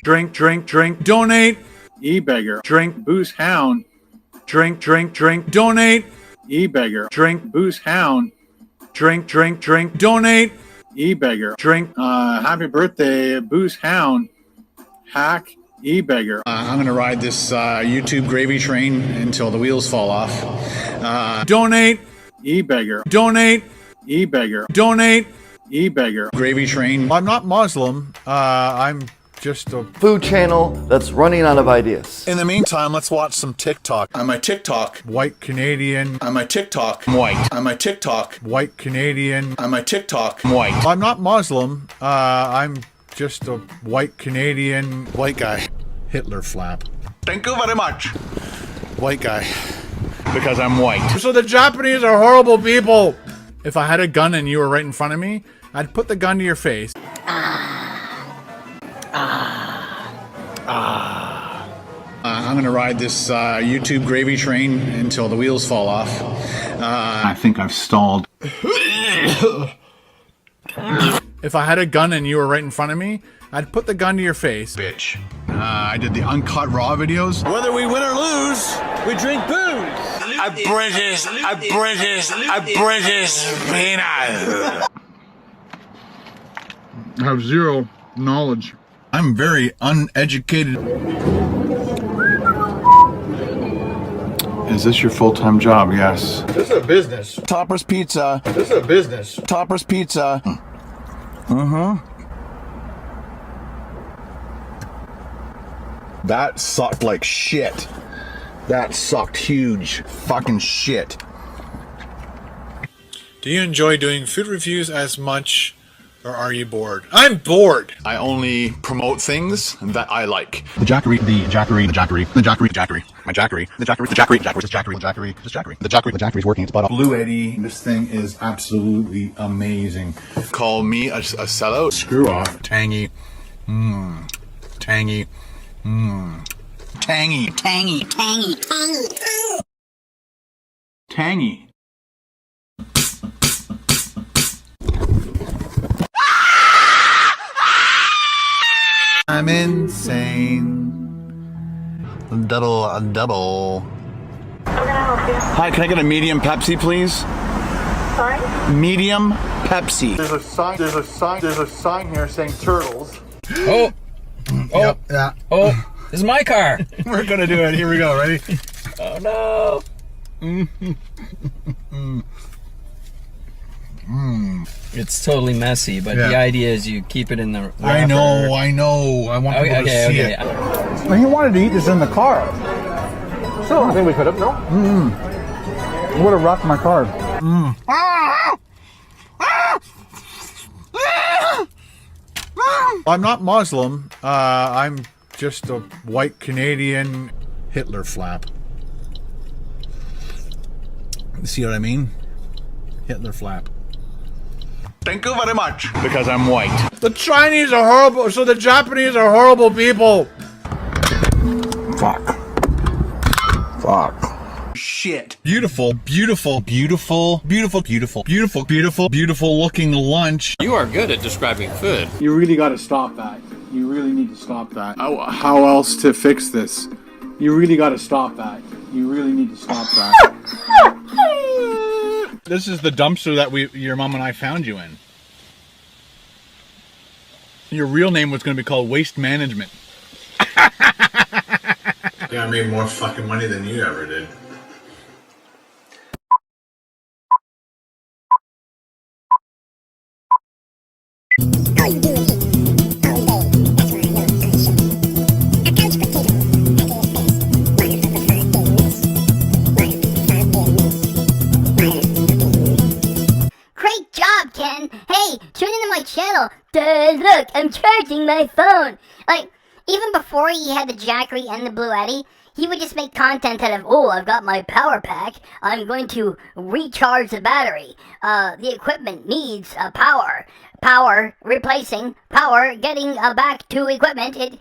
Drink, drink, drink, donate. E-beggar. Drink, Booze hound. drink, drink, drink, donate. E-beggar. Drink, Booze hound. drink, drink, drink, donate. E-beggar. Drink. Happy birthday, Booze hound. Hack. E-beggar. I'm going to ride this YouTube gravy train until the wheels fall off. Donate. E-beggar. Donate. E-beggar. Donate. E-beggar. Gravy train. I'm not Muslim. I'm just a food channel that's running out of ideas. In the meantime, let's watch some TikTok. On my TikTok. white Canadian. On my TikTok. I'm white. On my TikTok. White Canadian. On my TikTok. I'm white. I'm not Muslim. I'm just a white Canadian. White guy. Hitler flap. Thank you very much. White guy. Because I'm white. So the Japanese are horrible people. If I had a gun and you were right in front of me, I'd put the gun to your face. I'm going to ride this YouTube gravy train until the wheels fall off. I think I've stalled. If I had a gun and you were right in front of me, I'd put the gun to your face. Bitch. I did the uncut raw videos. Whether we win or lose, we drink booze. A British peanut. I have zero knowledge. I'm very uneducated. Is this your full-time job? Yes. This is a business. Topper's Pizza. This is a business. Topper's Pizza. That sucked like shit. That sucked huge fucking shit. Do you enjoy doing food reviews as much, or are you bored? I'm bored. I only promote things that I like. The Jackery, the Jackery, the Jackery, the Jackery, Jackery, my Jackery, the Jackery, the Jackery, Jackery, the Jackery, the Jackery, the Jackery, the Jackery, the Jackery's working its butt off. Blue Eddie, this thing is absolutely amazing. Call me a sellout. Screw off. Tangy. Tangy. Tangy. Tangy, tangy, tangy. Tangy. I'm insane. Double. Hi, can I get a medium Pepsi, please? Sorry? Medium Pepsi. There's a sign here saying turtles. Oh, Yep, yeah. oh, this is my car. We're gonna do it. Here we go. Ready? Oh no. It's totally messy, but Yeah. the idea is you keep it in the wrapper. I know. I want people to see it. Well, he wanted to eat this in the car. So I think we could have, no? Would have rocked my car. I'm not Muslim. I'm just a white Canadian Hitler flap. See what I mean? Hitler flap. Thank you very much. Because I'm white. The Chinese are horrible, so the Japanese are horrible people. Fuck. Shit. Beautiful looking lunch. You are good at describing food. You really got to stop that. You really need to stop that. How else to fix this? You really got to stop that. You really need to stop that. This is the dumpster that your mom and I found you in. Your real name was going to be called Waste Management. Yeah, I made more fucking money than you ever did. Great job, Ken. Hey, tune into my channel. Duh, look, I'm charging my phone. Like, even before he had the Jackery and the Blue Eddie, he would just make content out of, oh, I've got my power pack. I'm going to recharge the battery. The equipment needs power. Power, replacing, power, getting back to equipment.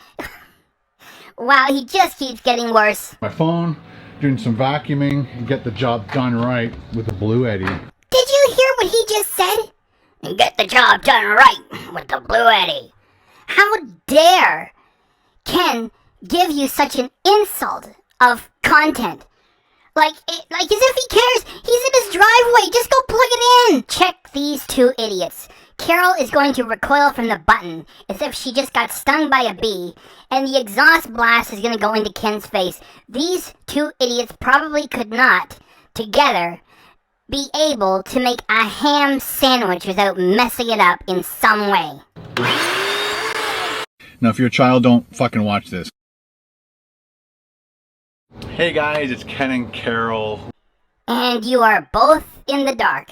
Wow, he just keeps getting worse. My phone, doing some vacuuming, get the job done right with the Blue Eddie. Did you hear what he just said? And get the job done right with the Blue Eddie. How dare Ken give you such an insult of content? Like as if he cares. He's in his driveway. Just go plug it in. Check these two idiots. Carol is going to recoil from the button as if she just got stung by a bee, and the exhaust blast is going to go into Ken's face. These two idiots probably could not, together, be able to make a ham sandwich without messing it up in some way. Now, if you're a child, don't fucking watch this. Hey guys, it's Ken and Carol. And you are both in the dark.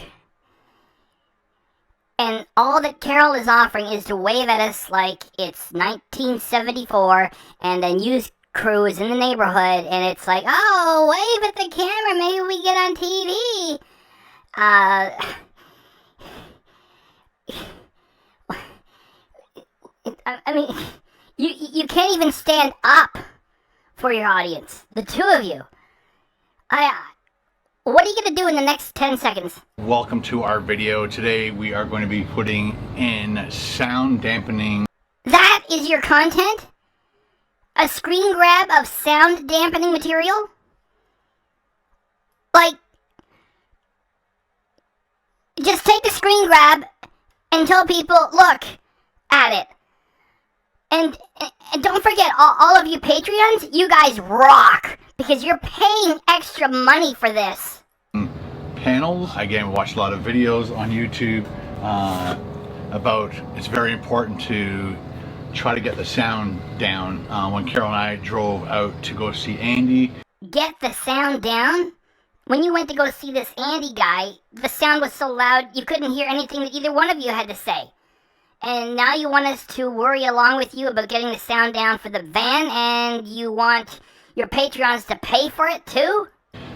And all that Carol is offering is to wave at us like it's 1974 and a news crew is in the neighborhood, and it's like, oh, wave at the camera, maybe we get on TV. I mean, you can't even stand up for your audience, the two of you. What are you going to do in the next 10 seconds? Welcome to our video. Today we are going to be putting in sound dampening. That is your content? A screen grab of sound dampening material? Like, just take the screen grab and tell people, look at it. And don't forget, all of you Patreons, you guys rock, because you're paying extra money for this. Panels. Again, we watched a lot of videos on YouTube about it's very important to try to get the sound down. When Carol and I drove out to go see Andy. Get the sound down? When you went to go see this Andy guy, the sound was so loud you couldn't hear anything that either one of you had to say. And now you want us to worry along with you about getting the sound down for the van, and you want your Patreons to pay for it too?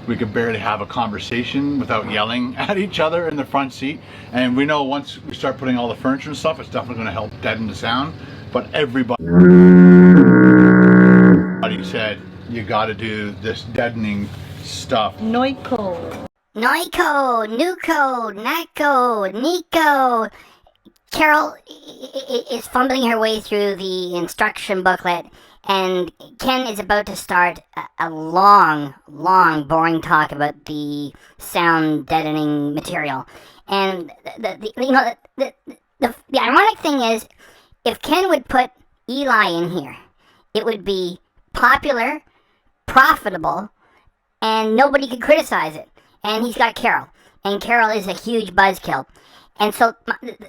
We could barely have a conversation without yelling at each other in the front seat. And we know once we start putting all the furniture and stuff, it's definitely going to help deaden the sound. But everybody said, you got to do this deadening stuff. Noiko, Nuko, Nako, Nico. Carol is fumbling her way through the instruction booklet, and Ken is about to start a long, boring talk about the sound deadening material. And the ironic thing is, if Ken would put Eli in here, it would be popular, profitable, and nobody could criticize it. And he's got Carol, and Carol is a huge buzzkill. And so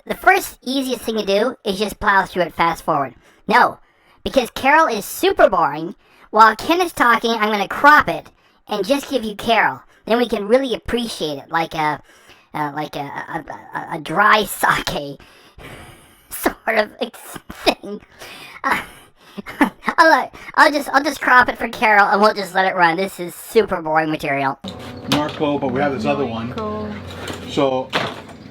the first easiest thing to do is just plow through it fast forward. No, because Carol is super boring. While Ken is talking, I'm going to crop it and just give you Carol. Then we can really appreciate it, like a dry sake sort of thing. I'll just crop it for Carol, and we'll just let it run. This is super boring material. Marco, but we have this other one. So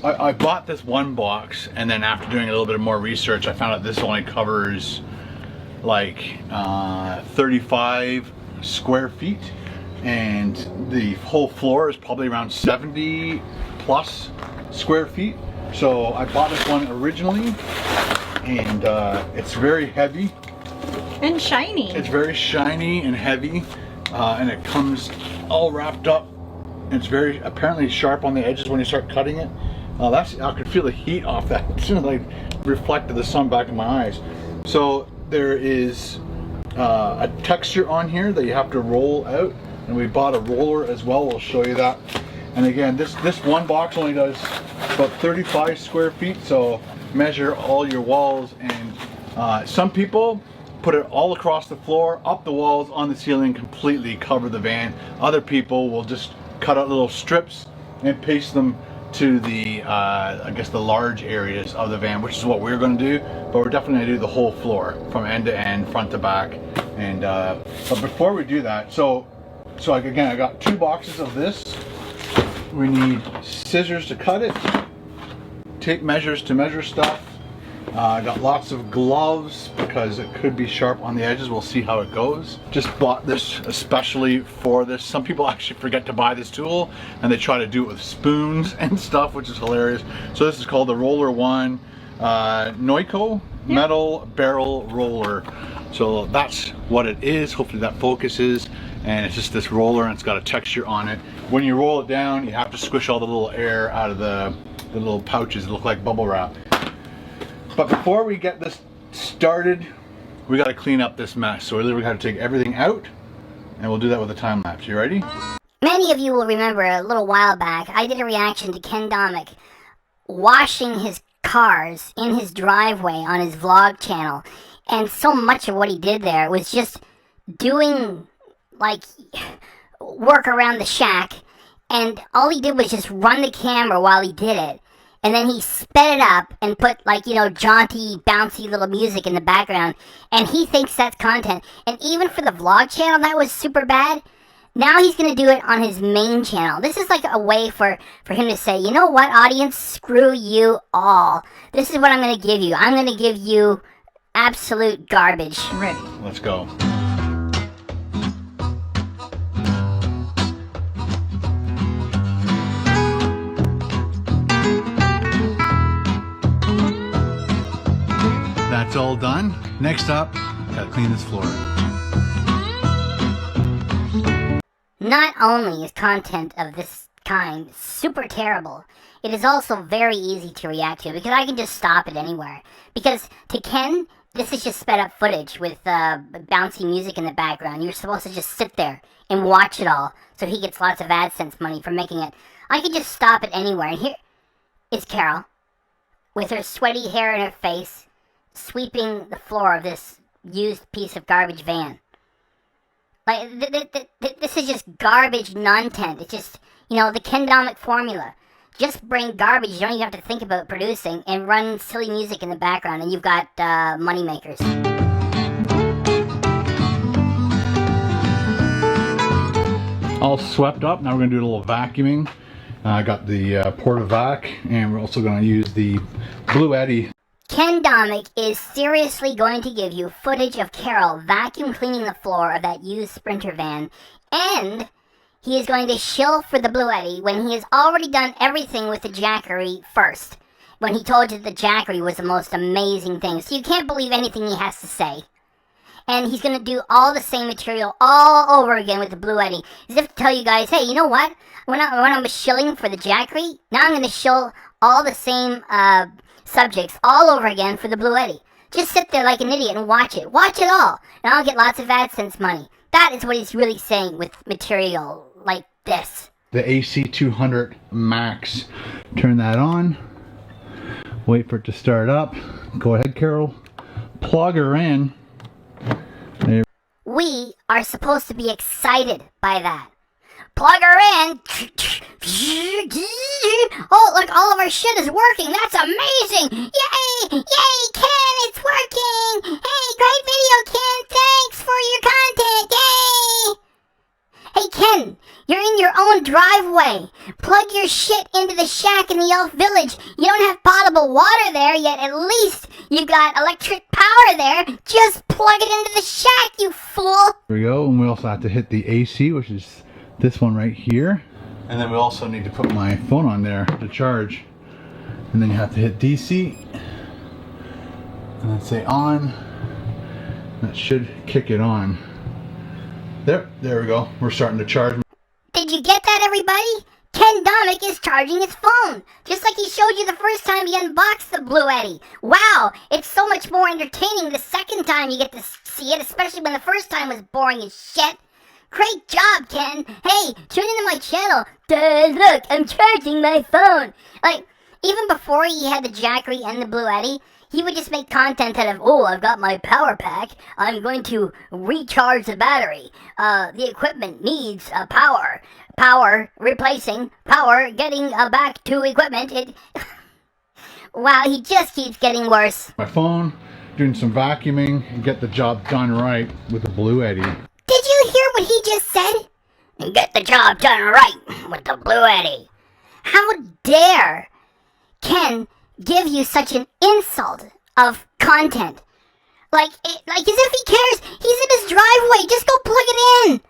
I bought this one box, and then after doing a little bit more research, I found out this only covers like 35 square feet, and the whole floor is probably around 70 plus square feet. So I bought this one originally, and it's very heavy. and shiny. It's very shiny and heavy, and it comes all wrapped up. It's very apparently sharp on the edges when you start cutting it. I could feel the heat off that. It's like reflected the sun back in my eyes. So there is a texture on here that you have to roll out, and we bought a roller as well. We'll show you that. And again, this one box only does about 35 square feet, so measure all your walls. And some people put it all across the floor, up the walls, on the ceiling, completely cover the van. Other people will just cut out little strips and paste them to the I guess the large areas of the van, which is what we're going to do. But we're definitely going to do the whole floor from end to end, front to back. And but before we do that, so again, I got 2 boxes of this. We need scissors to cut it, tape measures to measure stuff. I got lots of gloves because it could be sharp on the edges. We'll see how it goes. Just bought this especially for this. Some people actually forget to buy this tool and they try to do it with spoons and stuff, which is hilarious. So this is called the Roller One Noiko Metal Barrel Roller. So that's what it is. Hopefully that focuses, and it's just this roller and it's got a texture on it. When you roll it down, you have to squish all the little air out of the little pouches that look like bubble wrap. But before we get this started, we got to clean up this mess. So we got to take everything out, and we'll do that with a time lapse. You ready? Many of you will remember a little while back, I did a reaction to Ken Domik washing his cars in his driveway on his vlog channel. And so much of what he did there was just doing, like, work around the shack. And all he did was just run the camera while he did it. And then he sped it up and put, like, you know, jaunty, bouncy little music in the background. And he thinks that's content. And even for the vlog channel, that was super bad. Now he's going to do it on his main channel. This is like a way for him to say, you know what, audience? Screw you all. This is what I'm going to give you. I'm going to give you absolute garbage. Ready. Let's go. That's all done. Next up, gotta clean this floor. Not only is content of this kind super terrible, it is also very easy to react to because I can just stop it anywhere. Because to Ken, this is just sped up footage with bouncy music in the background. You're supposed to just sit there and watch it all so he gets lots of AdSense money for making it. I can just stop it anywhere. And here is Carol with her sweaty hair in her face, sweeping the floor of this used piece of garbage van. Like, this is just garbage nontent. It's just, you know, the Ken Domik formula. Just bring garbage you don't even have to think about producing and run silly music in the background and you've got money makers. All swept up. Now we're going to do a little vacuuming. I got the Portavac, and we're also going to use the Blue Eddy. Ken Domik is seriously going to give you footage of Carol vacuum cleaning the floor of that used Sprinter van, and he is going to shill for the Blue Eddy when he has already done everything with the Jackery first, when he told you that the Jackery was the most amazing thing. So you can't believe anything he has to say. And he's going to do all the same material all over again with the Blue Eddy, as if to tell you guys, hey, you know what? When I'm shilling for the Jackery, now I'm going to shill all the same subjects all over again for the Blue Eddy. Just sit there like an idiot and watch it. Watch it all. And I'll get lots of AdSense money. That is what he's really saying with material like this. The AC200 Max. Turn that on. Wait for it to start up. Go ahead, Carol. Plug her in. There. We are supposed to be excited by that. Plug her in. Oh, look, all of our shit is working. That's amazing. Yay! Yay, Ken, it's working. Hey, great video, Ken. Thanks for your content. Yay! Hey, Ken, you're in your own driveway. Plug your shit into the shack in the Elf Village. You don't have potable water there, yet at least you got electric power there. Just plug it into the shack, you fool. There we go. And we also have to hit the AC, which is this one right here. And then we also need to put my phone on there to charge. And then you have to hit DC. And then say on. That should kick it on. There we go. We're starting to charge. Did you get that, everybody? Ken Domik is charging his phone, just like he showed you the first time he unboxed the Blue Eddy. Wow, it's so much more entertaining the second time you get to see it, especially when the first time was boring as shit. Great job, Ken. Hey, tune into my channel. Look, I'm charging my phone. Like, even before he had the Jackery and the Blue Eddy, he would just make content out of, oh, I've got my power pack. I'm going to recharge the battery. The equipment needs power. Power replacing. Power getting back to equipment. Wow, he just keeps getting worse. My phone, doing some vacuuming, and get the job done right with the Blue Eddy. Did you hear what he just said? And get the job done right with the Blue Eddy. How dare Ken give you such an insult of content? Like as if he cares. He's in his driveway. Just go plug it in.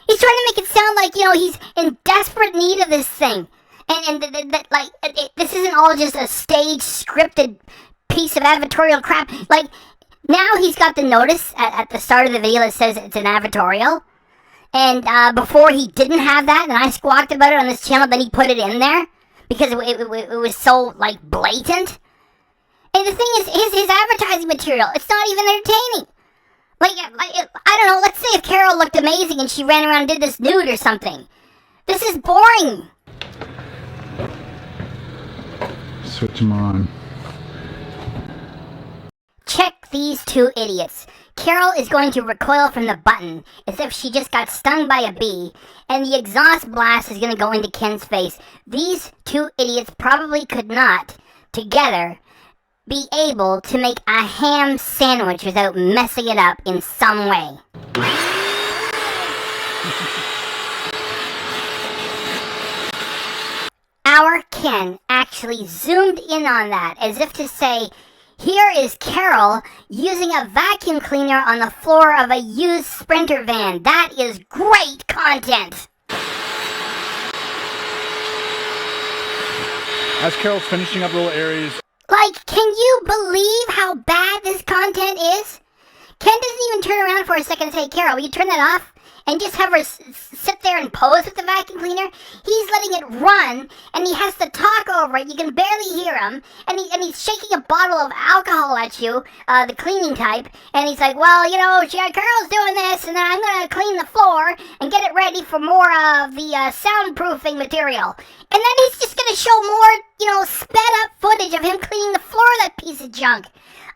He's trying to make it sound like, you know, he's in desperate need of this thing. And this isn't all just a stage scripted piece of advertorial crap. Like, Now he's got the notice at the start of the video that says it's an advertorial. And before he didn't have that, and I squawked about it on this channel, then he put it in there because it was so, like, blatant. And the thing is, his advertising material, it's not even entertaining. Like, I don't know, let's say if Carol looked amazing and she ran around and did this nude or something. This is boring. Switch them on. Check these two idiots. Carol is going to recoil from the button as if she just got stung by a bee, and the exhaust blast is going to go into Ken's face. These two idiots probably could not, together, be able to make a ham sandwich without messing it up in some way. Our Ken actually zoomed in on that as if to say, here is Carol using a vacuum cleaner on the floor of a used Sprinter van. That is great content. As Carol's finishing up little areas. Like, can you believe how bad this content is? Ken doesn't even turn around for a second and say, Carol, will you turn that off? And just have her sit there and pose with the vacuum cleaner. He's letting it run, and he has to talk over it. You can barely hear him. And he's shaking a bottle of alcohol at you, the cleaning type. And he's like, well, you know, Carol's doing this, and then I'm going to clean the floor and get it ready for more of the soundproofing material. And then he's just going to show more, you know, sped up footage of him cleaning the floor of that piece of junk.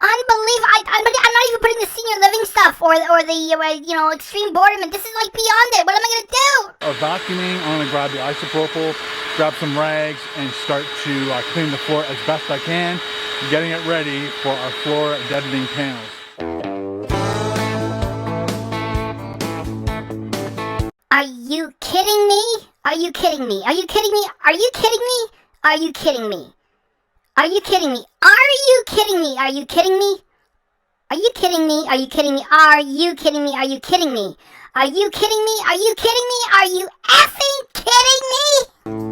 Unbelievable. I'm not even putting the senior living stuff or the, you know, extreme boredom. And this is like beyond it. What am I going to do? Vacuuming, I'm going to grab the isopropyl, grab some rags, and start to clean the floor as best I can, getting it ready for our floor deadening panels. Are you kidding me? Are you kidding me? Are you kidding me? Are you kidding me? Are you kidding me? Are you kidding me? Are you kidding me? Are you kidding me? Are you kidding me? Are you kidding me? Are you kidding me? Are you kidding me? Are you kidding me? Are you kidding me? Are you effing kidding me?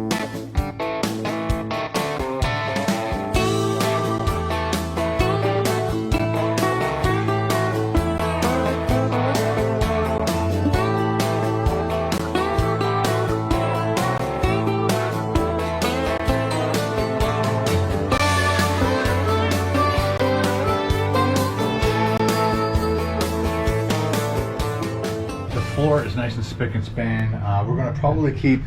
Floor is nice and spick and span. We're going to probably keep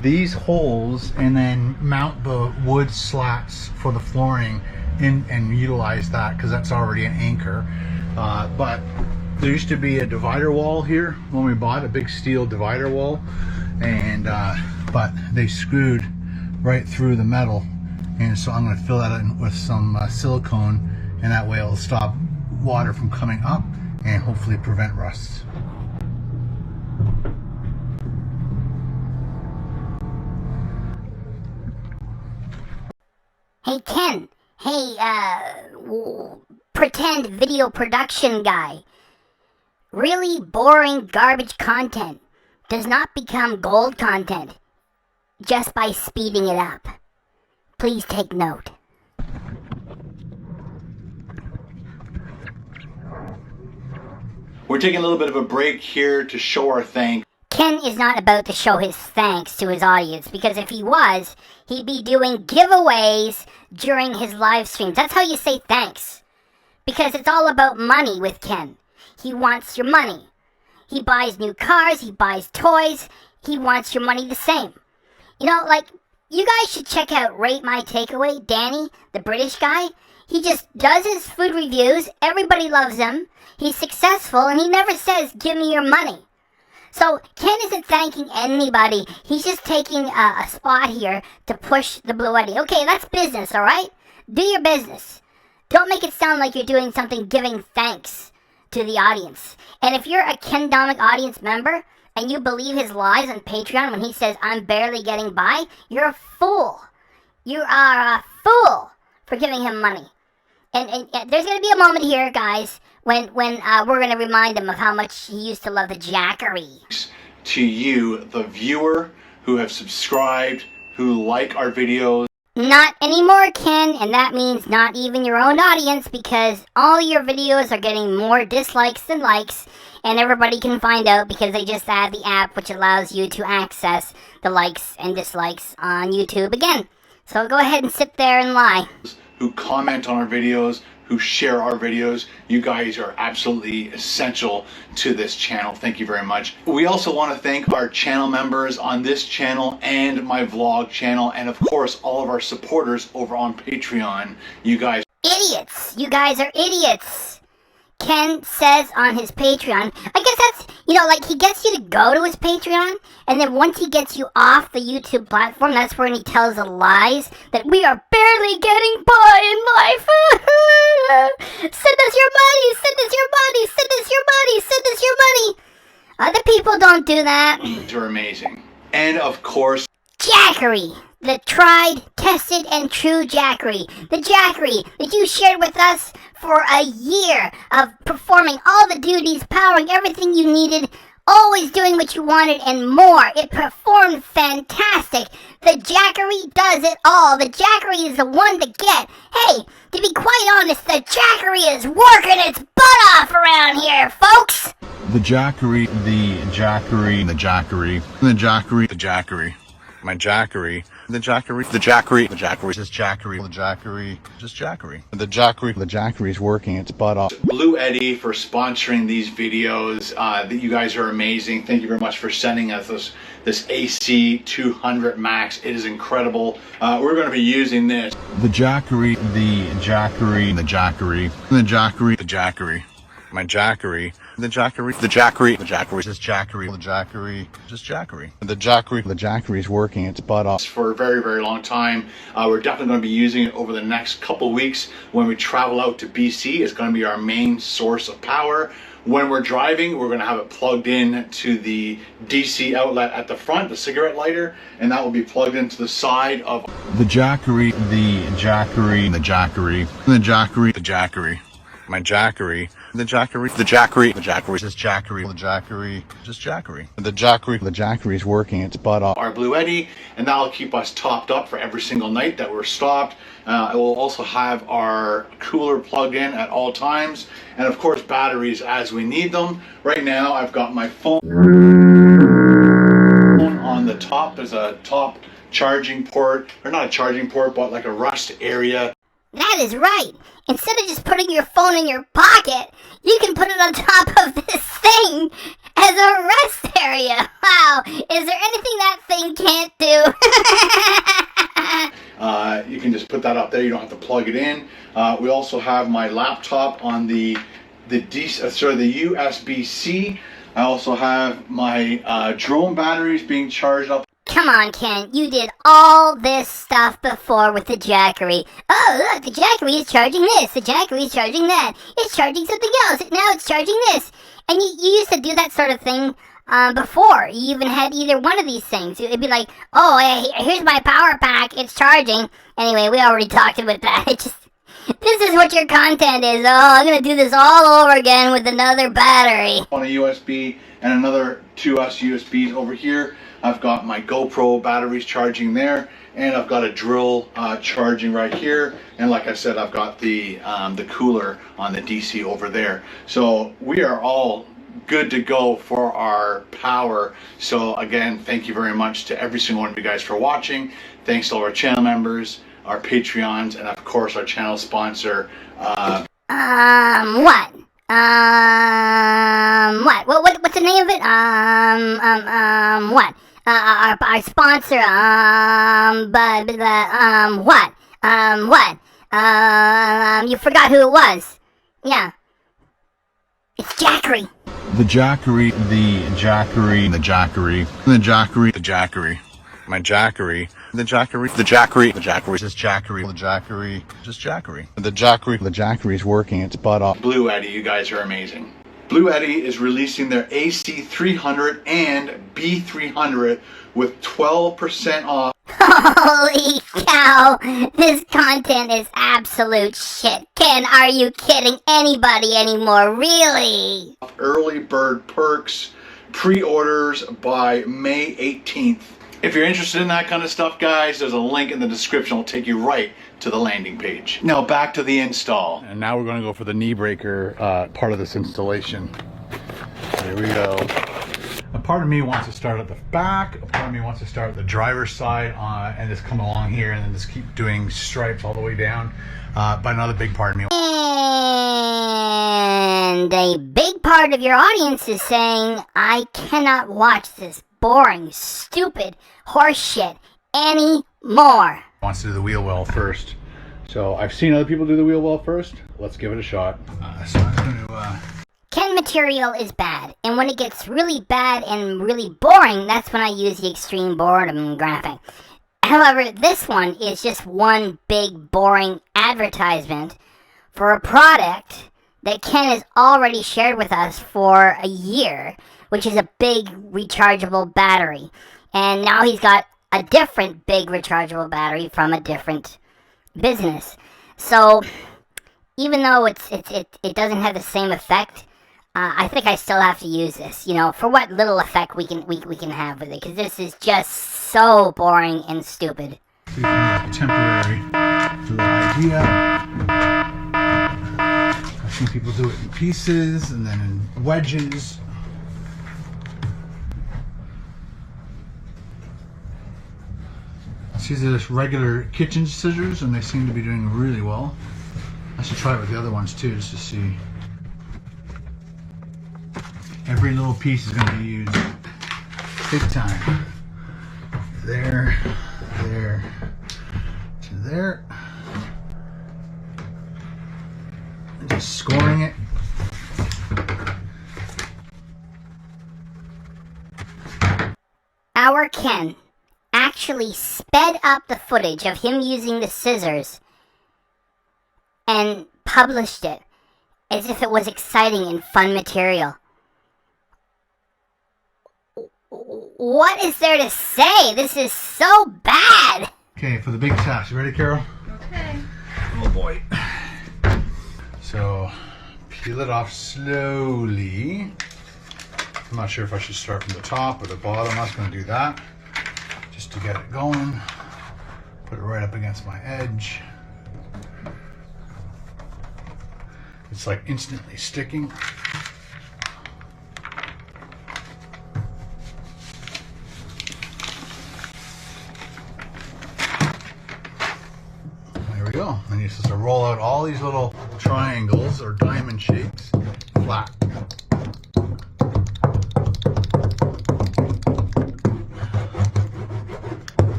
these holes and then mount the wood slats for the flooring in and utilize that because that's already an anchor. But there used to be a divider wall here when we bought, a big steel divider wall, and but they screwed right through the metal, and so I'm going to fill that in with some silicone, and that way it'll stop water from coming up and hopefully prevent rust. Hey, Ken. Hey, pretend video production guy. Really boring garbage content does not become gold content just by speeding it up. Please take note. We're taking a little bit of a break here to show our thanks. Ken is not about to show his thanks to his audience, because if he was, he'd be doing giveaways during his live streams. That's how you say thanks. Because it's all about money with Ken. He wants your money. He buys new cars, he buys toys, he wants your money the same. You know, like, you guys should check out Rate My Takeaway, Danny, the British guy. He just does his food reviews, everybody loves him, he's successful, and he never says, give me your money. So, Ken isn't thanking anybody. He's just taking a spot here to push the Blue Eddy. Okay, that's business, alright? Do your business. Don't make it sound like you're doing something giving thanks to the audience. And if you're a Ken Domik audience member, and you believe his lies on Patreon when he says, I'm barely getting by, you're a fool. You are a fool for giving him money. And there's going to be a moment here, guys, when we're going to remind him of how much he used to love the Jackery. To you, the viewer, who have subscribed, who like our videos. Not anymore, Ken, and that means not even your own audience, because all your videos are getting more dislikes than likes, and everybody can find out because they just add the app which allows you to access the likes and dislikes on YouTube again. So go ahead and sit there and lie. Who comment on our videos, who share our videos. You guys are absolutely essential to this channel. Thank you very much. We also want to thank our channel members on this channel and my vlog channel, and of course all of our supporters over on Patreon. You guys Idiots! You guys are idiots! Ken says on his Patreon, I guess that's, like he gets you to go to his Patreon, and then once he gets you off the YouTube platform, that's when he tells the lies that we are barely getting by in life. Send us your money, send us your money, send us your money, send us your money. Other people don't do that. are amazing. And of course, Jackery, the tried, tested, and true Jackery. The Jackery that you shared with us for a year of performing all the duties, powering everything you needed, always doing what you wanted and more. It performed fantastic. The Jackery does it all. The Jackery is the one to get. Hey, to be quite honest, the Jackery is working its butt off around here, folks. the Jackery, the Jackery, the Jackery, the Jackery, the Jackery, my Jackery, the Jackery, the Jackery, the Jackery, just Jackery, the Jackery, just Jackery, the Jackery's working its butt off. Blue Eddie for sponsoring these videos. That you guys are amazing. Thank you very much for sending us this AC 200 Max. It is incredible. We're going to be using this. The Jackery, the Jackery, the Jackery, the Jackery, the Jackery, my Jackery, the Jackery, the Jackery, the Jackery, just Jackery, the Jackery, just Jackery, the Jackery's working its butt off for a very, very long time. We're definitely going to be using it over the next couple weeks when we travel out to BC. It's going to be our main source of power. When we're driving, we're going to have it plugged in to the DC outlet at the front, the cigarette lighter, and that will be plugged into the side of the Jackery, the Jackery, the Jackery, the Jackery, the Jackery, my Jackery, the Jackery, the Jackery, the Jackery, just Jackery, the Jackery, just Jackery, the Jackery's working its butt off. Our Blue Eddie, and that'll keep us topped up for every single night that we're stopped. It will also have our cooler plugged in at all times, and of course batteries as we need them. Right now I've got my phone on the top. There's a top charging port, or not a charging port, but like a rust area. That is right. Instead of just putting your phone in your pocket, you can put it on top of this thing as a rest area. Wow. Is there anything that thing can't do? You can just put that up there. You don't have to plug it in. We also have my laptop on the USB-C. I also have my drone batteries being charged up. Come on, Ken. You did all this stuff before with the Jackery. Oh, look, the Jackery is charging this. The Jackery is charging that. It's charging something else. Now it's charging this. And you used to do that sort of thing before. You even had either one of these things. It'd be like, oh, here's my power pack. It's charging. Anyway, we already talked about that. This is what your content is. Oh, I'm going to do this all over again with another battery. On a USB and another 2 USBs over here. I've got my GoPro batteries charging there, and I've got a drill charging right here, and like I said, I've got the cooler on the DC over there. So we are all good to go for our power. So again, thank you very much to every single one of you guys for watching. Thanks to all our channel members, our Patreons, and of course our channel sponsor. What? What's the name of it? What? Our sponsor, you forgot who it was. Yeah. It's Jackery. The Jackery, the Jackery, the Jackery, the Jackery, the Jackery, my Jackery, the Jackery, the Jackery, the Jackery, just Jackery, the Jackery, just Jackery, the Jackery's working its butt off. Blue Eddie, you guys are amazing. Blue Eddie is releasing their AC300 and B300 with 12% off. Holy cow, this content is absolute shit. Ken, are you kidding anybody anymore? Really? Early bird perks, pre-orders by May 18th. If you're interested in that kind of stuff, guys, there's a link in the description. It'll take you right to the landing page. Now back to the install. And now we're going to go for the knee breaker part of this installation. Here we go. A part of me wants to start at the back, a part of me wants to start at the driver's side and just come along here and then just keep doing stripes all the way down. But another big part of me. And a big part of your audience is saying, I cannot watch this boring, stupid horse shit anymore. Wants to do the wheel well first. So I've seen other people do the wheel well first. Let's give it a shot. So I'm going to... Ken material is bad, and when it gets really bad and really boring, that's when I use the extreme boredom graphic. However, this one is just one big boring advertisement for a product that Ken has already shared with us for a year, which is a big rechargeable battery. And now he's got a different big rechargeable battery from a different business. So even though it doesn't have the same effect, I think I still have to use this, you know, for what little effect we can have with it, because this is just so boring and stupid. Temporary little idea. I've seen people do it in pieces and then in wedges. These are just regular kitchen scissors and they seem to be doing really well. I should try it with the other ones too, just to see. Every little piece is going to be used big time. There, there, to there. And just scoring it. Our Ken actually sped up the footage of him using the scissors and published it as if it was exciting and fun material. What is there to say? This is so bad. Okay, for the big task. You ready, Carol? Okay. Oh boy. So, peel it off slowly. I'm not sure if I should start from the top or the bottom. I was going to do that just to get it going. Put it right up against my edge. It's like instantly sticking. There we go. And you're supposed to roll out all these little triangles or diamond shapes flat.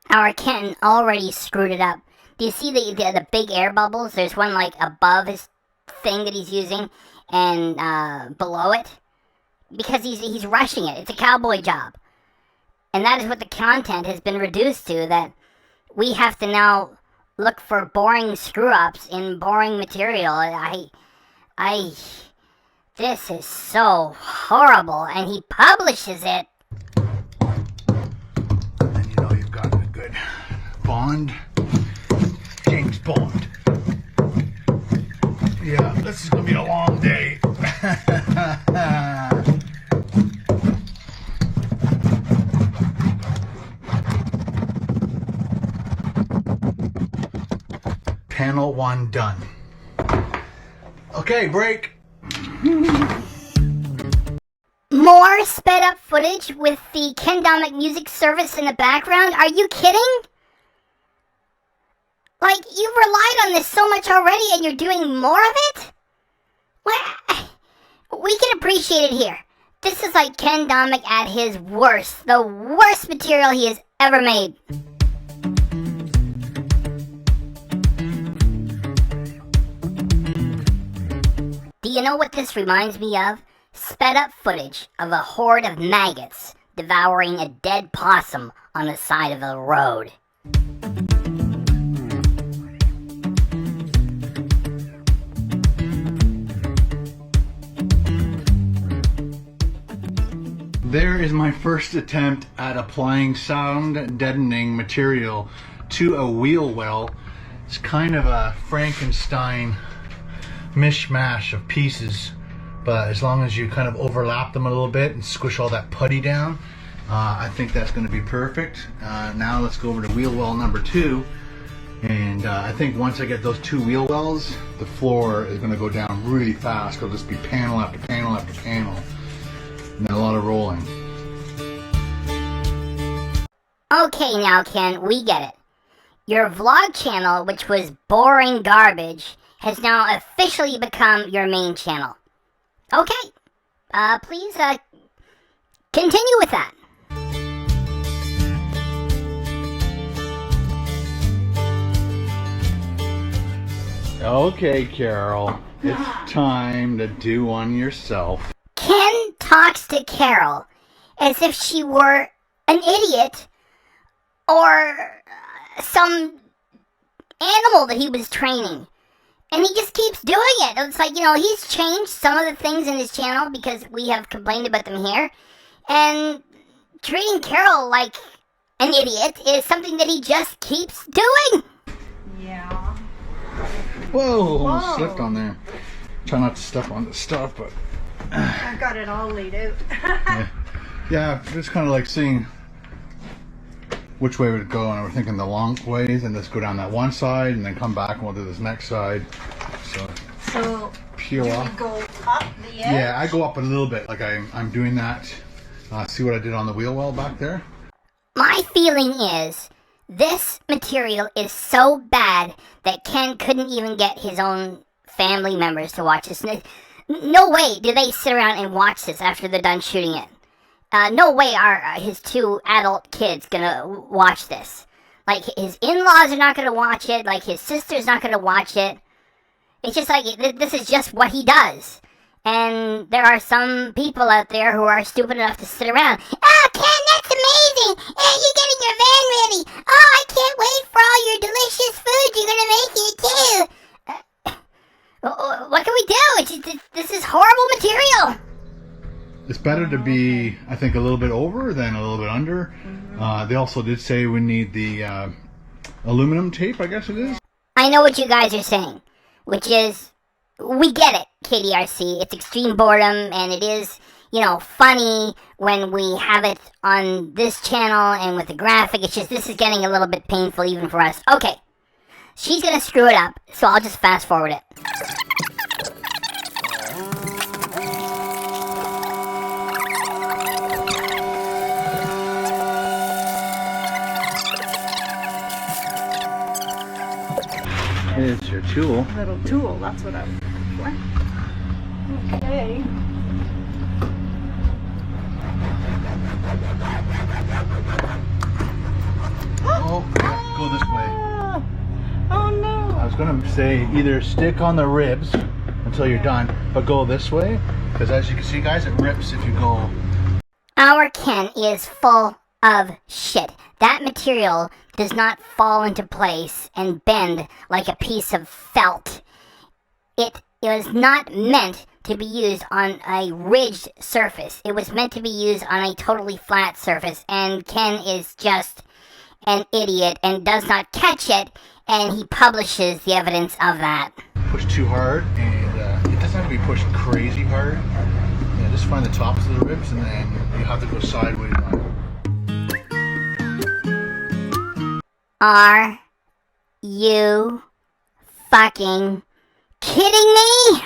Our Ken already screwed it up. Do you see the big air bubbles? There's one like above his thing that he's using and below it. Because he's rushing it. It's a cowboy job. And that is what the content has been reduced to, that we have to now look for boring screw-ups in boring material. This is so horrible, and he publishes it. And you know you've got a good Bond. James Bond. Yeah, this is gonna be a long day. Panel 1 done. Okay, break. More sped up footage with the Ken Domik Music Service in the background? Are you kidding? Like, you've relied on this so much already and you're doing more of it? Well, we can appreciate it here. This is like Ken Domik at his worst. The worst material he has ever made. Do you know what this reminds me of? Sped up footage of a horde of maggots devouring a dead possum on the side of the road. There is my first attempt at applying sound deadening material to a wheel well. It's kind of a Frankenstein mishmash of pieces, but as long as you kind of overlap them a little bit and squish all that putty down, I think that's going to be perfect. Now let's go over to wheel well number 2. And I think once I get those 2 wheel wells, the floor is going to go down really fast. It'll just be panel after panel after panel. And then a lot of rolling. Okay now, Ken, we get it. Your vlog channel, which was boring garbage, has now officially become your main channel. Okay. Please, continue with that. Okay, Carol. It's time to do one yourself. Ken talks to Carol as if she were an idiot or some animal that he was training. And he just keeps doing it. It's like, he's changed some of the things in his channel because we have complained about them here. And treating Carol like an idiot is something that he just keeps doing. Yeah. Whoa, almost slipped on there. Try not to step on the stuff, but... I got it all laid out. yeah, just kind of like seeing which way would it go, and we're thinking the long ways, and let's go down that one side, and then come back, and we'll do this next side. So peel do off. we go up the edge? Yeah, I go up a little bit, like I'm doing that. See what I did on the wheel well back there? My feeling is this material is so bad that Ken couldn't even get his own family members to watch this. No way do they sit around and watch this after they're done shooting it. No way are his 2 adult kids gonna watch this. Like, his in-laws are not gonna watch it. Like, his sister's not gonna watch it. It's just like, this is just what he does. And there are some people out there who are stupid enough to sit around. Oh, Ken, that's amazing! Hey, you're getting your van ready! Oh, I can't wait for all your delicious food you're gonna make here, too! What can we do? This is horrible material! It's better to be, I think, a little bit over than a little bit under. They also did say we need the aluminum tape, I guess it is. I know what you guys are saying, which is, we get it, KDRC. It's extreme boredom, and it is, funny when we have it on this channel and with the graphic. It's just, this is getting a little bit painful even for us. Okay, she's gonna screw it up, so I'll just fast forward it. It's your tool. Little tool, that's what I'm looking for. Okay. Oh, yeah, go this way. Oh no. I was gonna say either stick on the ribs until you're done, but go this way, because as you can see, guys, it rips if you go. Our Ken is full of shit. That material does not fall into place and bend like a piece of felt. It was not meant to be used on a ridged surface. It was meant to be used on a totally flat surface, and Ken is just an idiot and does not catch it, and he publishes the evidence of that. Push too hard, and it doesn't have to be pushed crazy hard. Yeah, just find the tops of the ribs, and then you have to go sideways on it. Are you fucking kidding me?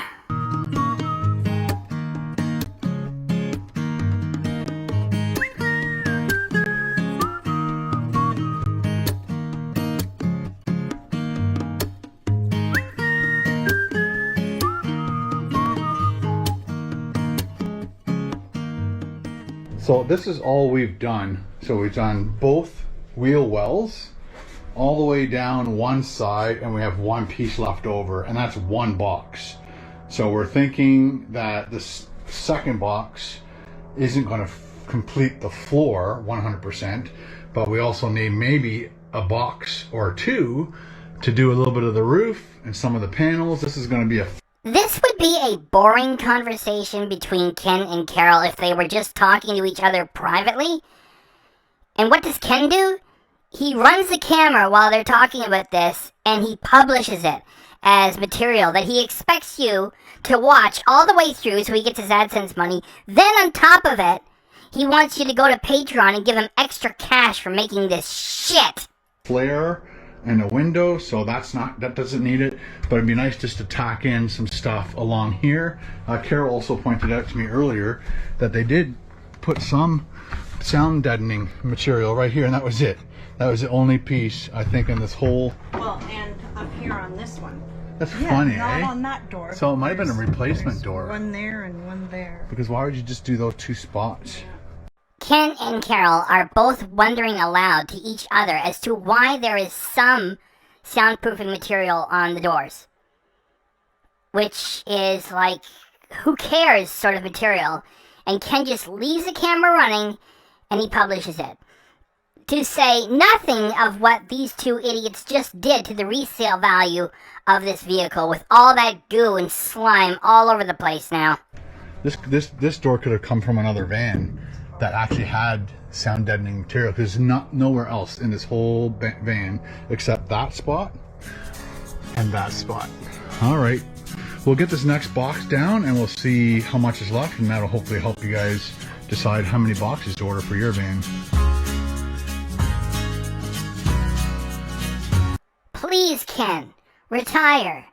So this is all we've done. So we've done both wheel wells all the way down one side, and we have one piece left over, and that's one box. So we're thinking that this second box isn't going to complete the floor 100%, but we also need maybe a box or 2 to do a little bit of the roof and some of the panels. This is going to be a... This would be a boring conversation between Ken and Carol if they were just talking to each other privately. And what does Ken do? He runs the camera while they're talking about this, and he publishes it as material that he expects you to watch all the way through so he gets his AdSense money. Then on top of it, He wants you to go to Patreon and give him extra cash for making this shit. Flare and a window, so that doesn't need it, but it'd be nice just to tack in some stuff along here. Carol also pointed out to me earlier that they did put some sound deadening material right here, and that was it. That was the only piece, I think, in this whole... Well, and up here on this one. That's funny, not eh? on that door. So it might have been a replacement door. One there and one there. Because why would you just do those two spots? Ken and Carol are both wondering aloud to each other as to why there is some soundproofing material on the doors. Which is like, who cares sort of material. And Ken just leaves the camera running and he publishes it. To say nothing of what these two idiots just did to the resale value of this vehicle with all that goo and slime all over the place now. This door could have come from another van that actually had sound deadening material, because there's nowhere else in this whole van except that spot and that spot. All right, we'll get this next box down and we'll see how much is left, and that'll hopefully help you guys decide how many boxes to order for your van. Please, Ken, retire,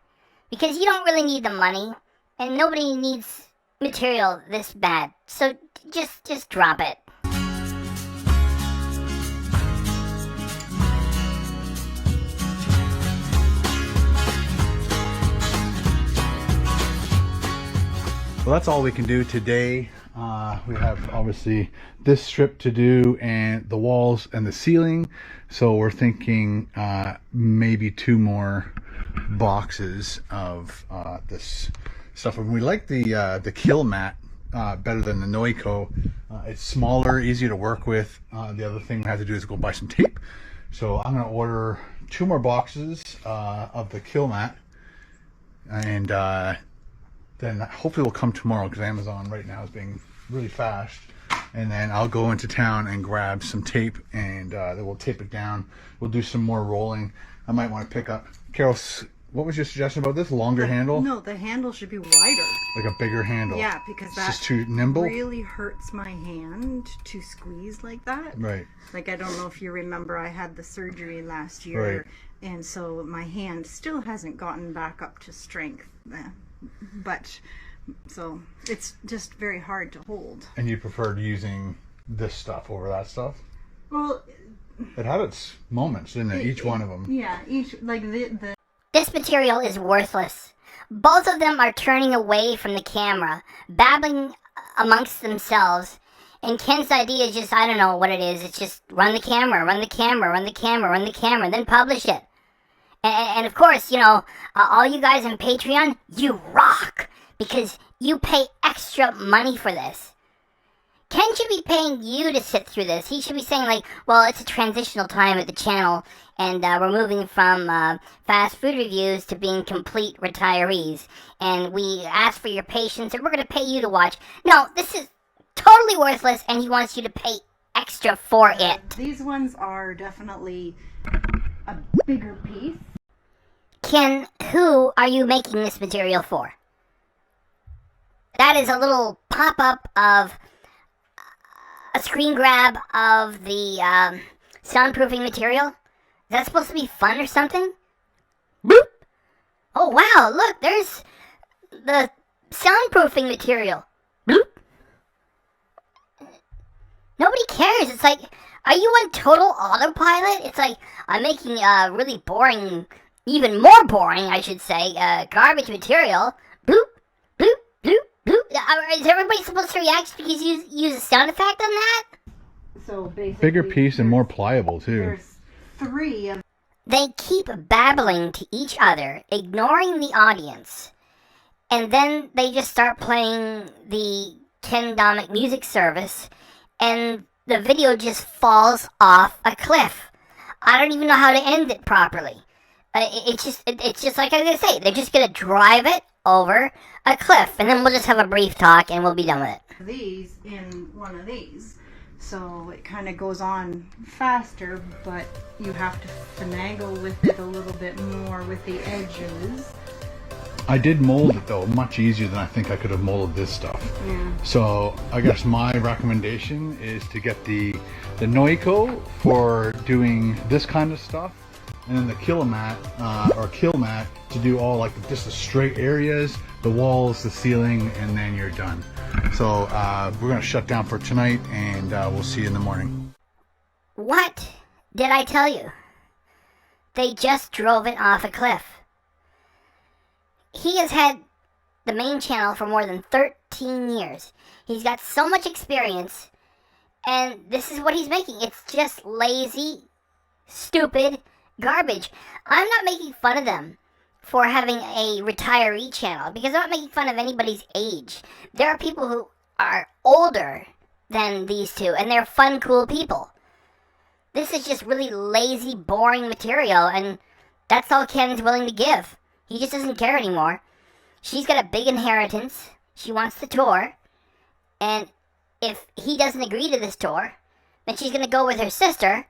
because you don't really need the money and nobody needs material this bad, so just drop it. Well, that's all we can do today. We have obviously this strip to do and the walls and the ceiling, so we're thinking maybe 2 more boxes of this stuff. And we like the kill mat better than the Noiko. It's smaller, easier to work with. The other thing we have to do is go buy some tape. So I'm going to order 2 more boxes of the kill mat, and then hopefully will come tomorrow, because Amazon right now is being really fast. And then I'll go into town and grab some tape, and then we'll tape it down. We'll do some more rolling. I might want to pick up, Carol, what was your suggestion about this? Longer handle? No, the handle should be wider. Like a bigger handle? Yeah, because it's that just too nimble? really hurts my hand to squeeze like that. Right. Like, I don't know if you remember, I had the surgery last year, Right. and so my hand still hasn't gotten back up to strength. But, so, it's just very hard to hold. And you preferred using this stuff over that stuff? Well, it had its moments, didn't it? Each one of them. Yeah, each, like the This material is worthless. Both of them are turning away from the camera, babbling amongst themselves, and Ken's idea is just, I don't know what it is, it's just run the camera, run the camera, run the camera, run the camera, then publish it. And of course, you know, all you guys on Patreon, you rock, because you pay extra money for this. Ken should be paying you to sit through this. He should be saying, like, well, it's a transitional time at the channel, and we're moving from fast food reviews to being complete retirees, and we ask for your patience, and we're going to pay you to watch. No, this is totally worthless, and he wants you to pay extra for it. These ones are definitely a bigger piece. Ken, who are you making this material for? That is a little pop-up of a screen grab of the soundproofing material. Is that supposed to be fun or something? Boop! Oh wow, look, there's the soundproofing material. Bloop! Nobody cares. It's like, are you on total autopilot? It's like, I'm making really boring, even more boring, I should say, garbage material. Bloop, bloop, bloop, bloop. Is everybody supposed to react because you use a sound effect on that? So basically, Bigger piece and more pliable, too. There's 3 of. They keep babbling to each other, ignoring the audience. And then they just start playing the Ken Domik Music Service, and the video just falls off a cliff. I don't even know how to end it properly. It's just like I was gonna say, they're just gonna drive it over a cliff, and then we'll just have a brief talk, and we'll be done with it. These in one of these. So it kind of goes on faster, but you have to finagle with it a little bit more with the edges. I did mold it though much easier than I think I could have molded this stuff. Yeah. So I guess my recommendation is to get the Noiko for doing this kind of stuff, and then the Kilomat or Killmat to do all like just the straight areas, the walls, the ceiling, and then you're done. So we're gonna shut down for tonight, and we'll see you in the morning. What did I tell you? They just drove it off a cliff. He has had the main channel for more than 13 years. He's got so much experience, and this is what he's making. It's just lazy, stupid garbage. I'm not making fun of them for having a retiree channel, because I'm not making fun of anybody's age. There are people who are older than these two, and they're fun, cool people. This is just really lazy, boring material, and that's all Ken's willing to give. He just doesn't care anymore. She's got a big inheritance. She wants the tour. And if he doesn't agree to this tour, then she's going to go with her sister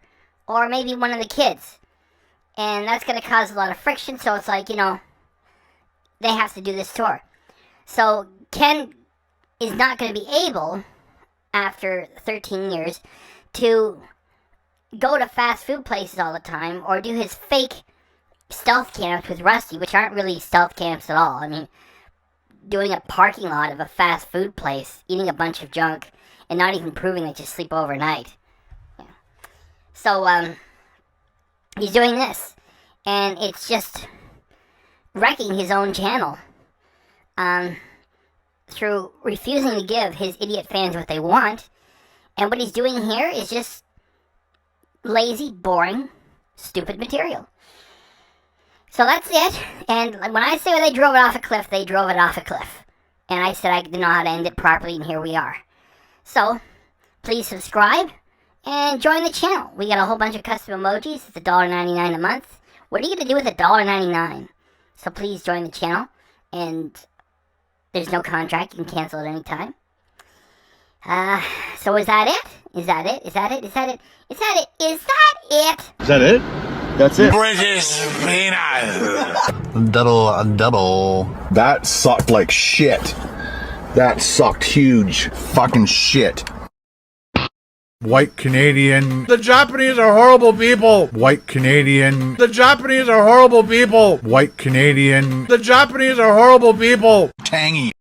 or maybe one of the kids. And that's going to cause a lot of friction. So it's like, you know, they have to do this tour. So Ken is not going to be able, after 13 years, to go to fast food places all the time or do his fake stealth camps with Rusty, which aren't really stealth camps at all. I mean, doing a parking lot of a fast food place, eating a bunch of junk, and not even proving that you sleep overnight. Yeah. So, he's doing this, and it's just wrecking his own channel, through refusing to give his idiot fans what they want. And what he's doing here is just lazy, boring, stupid material. So that's it, and when I say they drove it off a cliff, they drove it off a cliff. And I said I didn't know how to end it properly, and here we are. So, please subscribe, and join the channel. We got a whole bunch of custom emojis. It's $1.99 a month. What are you going to do with $1.99? So please join the channel, and there's no contract. You can cancel at any time. So is that it? Is that it? Is that it? Is that it? Is that it? Is that it? Is that it? That's it. British peanut. Double. That sucked like shit. That sucked huge fucking shit. White Canadian. The Japanese are horrible people. White Canadian. The Japanese are horrible people. White Canadian. The Japanese are horrible people. Tangy.